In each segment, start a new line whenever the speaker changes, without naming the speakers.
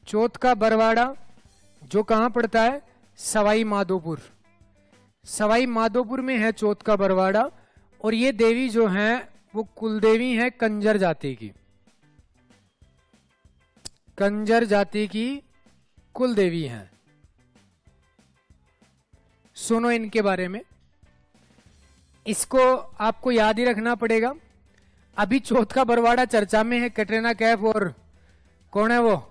चौथ का बरवाड़ा जो कहां पड़ता है? सवाई माधोपुर। सवाई माधोपुर में है चौथ का बरवाड़ा। और ये देवी जो है वो कुलदेवी है कंजर जाति की, कंजर जाति की कुलदेवी हैं। सुनो इनके बारे में, इसको आपको याद ही रखना पड़ेगा। अभी चौथ का बरवाड़ा चर्चा में है। कैटरीना कैफ और कौन है वो,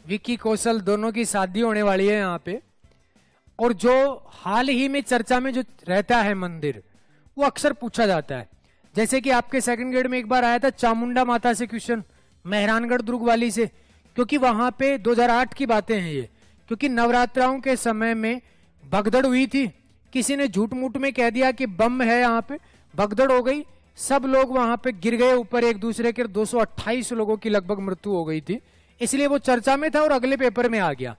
विक्की कौशल, दोनों की शादी होने वाली है यहाँ पे। और जो हाल ही में चर्चा में जो रहता है मंदिर, वो अक्सर पूछा जाता है। जैसे कि आपके सेकंड ग्रेड में एक बार आया था चामुंडा माता से क्वेश्चन, मेहरानगढ़ दुर्ग वाली से, क्योंकि वहां पे 2008 की बातें हैं ये। क्योंकि नवरात्राओं के समय में भगदड़ हुई थी, किसी ने झूठ मूठ में कह दिया कि बम है यहाँ पे, भगदड़ हो गई, सब लोग वहां पे गिर गए ऊपर एक दूसरे के। 228 लोगों की लगभग मृत्यु हो गई थी, इसलिए वो चर्चा में था और अगले पेपर में आ गया।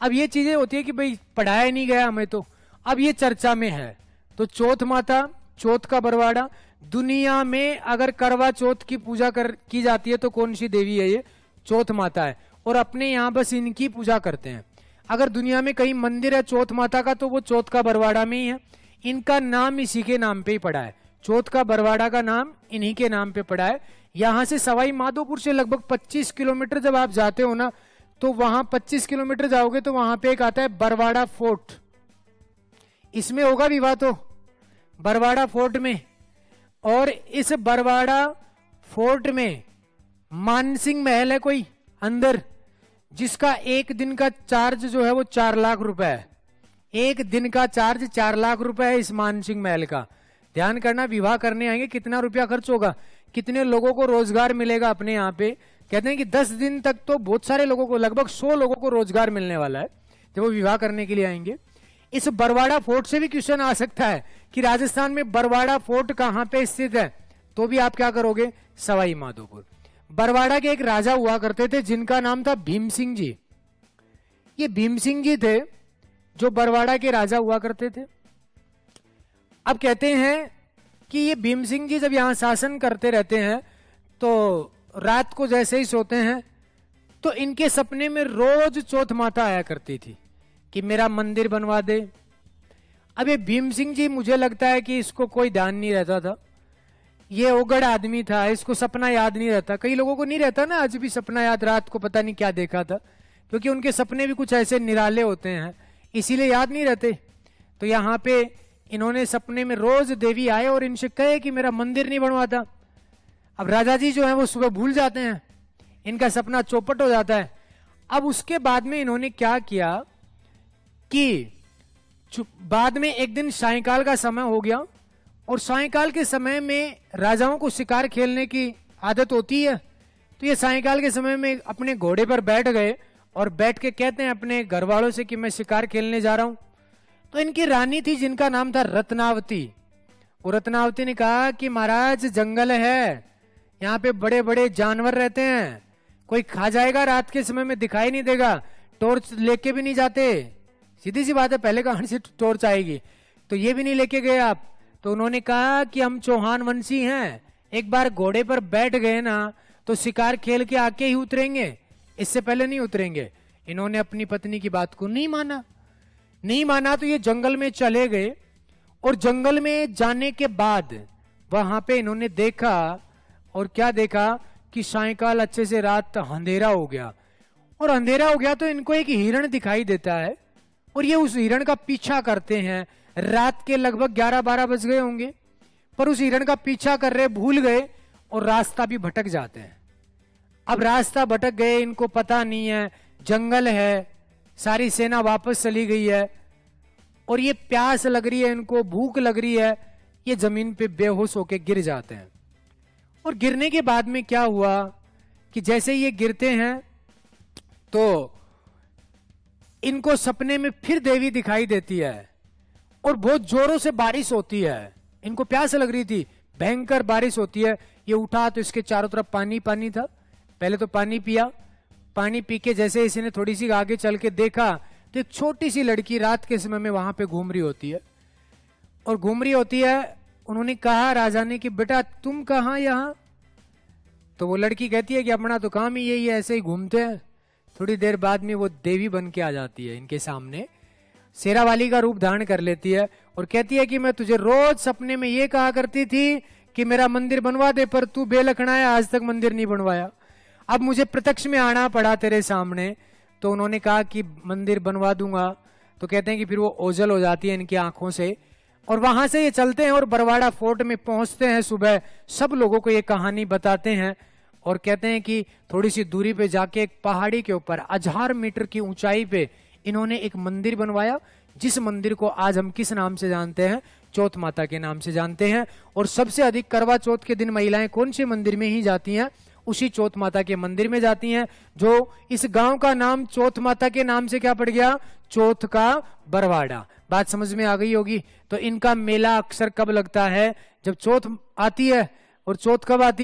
अब ये चीजें होती है कि भाई पढ़ाया नहीं गया हमें, तो अब ये चर्चा में है। तो चौथ माता, चौथ का बरवाड़ा, दुनिया में अगर करवा चौथ की पूजा की जाती है तो कौन सी देवी है? ये चौथ माता है। और अपने यहाँ बस इनकी पूजा करते हैं। अगर दुनिया में कहीं मंदिर है चौथ माता का तो वो चौथ का बरवाड़ा में ही है। इनका नाम इसी के नाम पे ही पड़ा है, चौथ का बरवाड़ा का नाम इन्हीं के नाम पे पड़ा है। यहां से सवाई माधोपुर से लगभग 25 किलोमीटर जब आप जाते हो ना, तो वहां 25 किलोमीटर जाओगे तो वहां पे एक आता है बरवाड़ा फोर्ट। इसमें होगा विवाह तो बरवाड़ा फोर्ट में। और इस बरवाड़ा फोर्ट में मानसिंह महल है कोई अंदर, जिसका एक दिन का चार्ज जो है वो 4 लाख रुपए है। एक दिन का चार्ज 4 लाख रुपए है इस मानसिंह महल का। ध्यान करना, विवाह करने आएंगे कितना रुपया खर्च होगा, कितने लोगों को रोजगार मिलेगा अपने यहाँ पे। कहते हैं कि 10 दिन तक तो बहुत सारे लोगों को, लगभग 100 लोगों को रोजगार मिलने वाला है जब वो विवाह करने के लिए आएंगे। इस बरवाड़ा फोर्ट से भी क्वेश्चन आ सकता है कि राजस्थान में बरवाड़ा फोर्ट कहां पे स्थित है, तो भी आप क्या करोगे? सवाई माधोपुर। बरवाड़ा के एक राजा हुआ करते थे जिनका नाम था भीम सिंह जी। ये भीम सिंह जी थे जो बरवाड़ा के राजा हुआ करते थे। अब कहते हैं कि ये भीम सिंह जी जब यहां शासन करते रहते हैं तो रात को जैसे ही सोते हैं तो इनके सपने में रोज चौथ माता आया करती थी कि मेरा मंदिर बनवा दे। अब ये भीम सिंह जी, मुझे लगता है कि इसको कोई ध्यान नहीं रहता था, ये ओगड़ आदमी था, इसको सपना याद नहीं रहता। कई लोगों को नहीं रहता ना आज भी सपना याद, रात को पता नहीं क्या देखा था, क्योंकि उनके सपने भी कुछ ऐसे निराले होते हैं, इसीलिए याद नहीं रहते। तो यहाँ पे इन्होंने सपने में रोज देवी आए और इनसे कहे कि मेरा मंदिर नहीं बनवाता। अब राजा जी जो है वो सुबह भूल जाते हैं, इनका सपना चौपट हो जाता है। अब उसके बाद में इन्होंने क्या किया कि बाद में एक दिन सायंकाल का समय हो गया और सायंकाल के समय में राजाओं को शिकार खेलने की आदत होती है। तो ये सायंकाल के समय में अपने घोड़े पर बैठ गए और बैठ के कहते हैं अपने घर वालों से कि मैं शिकार खेलने जा रहा हूं। तो इनकी रानी थी जिनका नाम था रत्नावती। वो रत्नावती ने कहा कि महाराज जंगल है, यहाँ पे बड़े बड़े जानवर रहते हैं, कोई खा जाएगा, रात के समय में दिखाई नहीं देगा, टॉर्च लेके भी नहीं जाते। सीधी सी बात है, पहले कहां से टॉर्च आएगी, तो ये भी नहीं लेके गए आप। तो उन्होंने कहा कि हम चौहान वंशी हैं, एक बार घोड़े पर बैठ गए ना तो शिकार खेल के आके ही उतरेंगे, इससे पहले नहीं उतरेंगे। इन्होंने अपनी पत्नी की बात को नहीं माना तो ये जंगल में चले गए। और जंगल में जाने के बाद वहां पे इन्होंने देखा, और क्या देखा कि सायंकाल अच्छे से रात अंधेरा हो गया, और अंधेरा हो गया तो इनको एक हिरण दिखाई देता है और ये उस हिरण का पीछा करते हैं। रात के लगभग 11-12 बज गए होंगे, पर उस हिरण का पीछा कर रहे, भूल गए और रास्ता भी भटक जाते हैं। अब रास्ता भटक गए, इनको पता नहीं है, जंगल है, सारी सेना वापस चली गई है और ये प्यास लग रही है, इनको भूख लग रही है, ये जमीन पे बेहोश होके गिर जाते हैं। और गिरने के बाद में क्या हुआ कि जैसे ये गिरते हैं तो इनको सपने में फिर देवी दिखाई देती है और बहुत जोरों से बारिश होती है। इनको प्यास लग रही थी, भयंकर बारिश होती है। ये उठा तो इसके चारों तरफ पानी पानी था, पहले तो पानी पिया, पानी पी के जैसे इसने थोड़ी सी आगे चल के देखा तो एक छोटी सी लड़की रात के समय में वहां पे घूम रही होती है। और घूम रही होती है, उन्होंने कहा राजा ने कि बेटा तुम कहां यहां? तो वो लड़की कहती है कि अपना तो काम ही यही है, ऐसे ही घूमते हैं, थोड़ी देर बाद में वो देवी बन के आ जाती है इनके सामने, शेरावाली का रूप धारण कर लेती है और कहती है कि मैं तुझे रोज सपने में ये कहा करती थी कि मेरा मंदिर बनवा दे, पर तू बेलखना है, आज तक मंदिर नहीं बनवाया। अब मुझे प्रत्यक्ष में आना पड़ा तेरे सामने। तो उन्होंने कहा कि मंदिर बनवा दूंगा। तो कहते हैं कि फिर वो ओझल हो जाती है इनकी आंखों से, और वहां से ये चलते हैं और बरवाड़ा फोर्ट में पहुंचते हैं। सुबह सब लोगों को ये कहानी बताते हैं और कहते हैं कि थोड़ी सी दूरी पे जाके एक पहाड़ी के ऊपर 1000 मीटर की ऊंचाई पे इन्होंने एक मंदिर बनवाया, जिस मंदिर को आज हम किस नाम से जानते हैं? चौथ माता के नाम से जानते हैं। और सबसे अधिक करवा चौथ के दिन महिलाएं कौन से मंदिर में ही जाती हैं? उसी चौथ माता के मंदिर में जाती हैं, जो इस गांव का नाम चौथ माता के नाम से क्या पड़ गया? चौथ का बरवाड़ा। बात समझ में आ गई होगी। तो इनका मेला अक्सर कब लगता है? जब चौथ आती है। और चौथ कब आती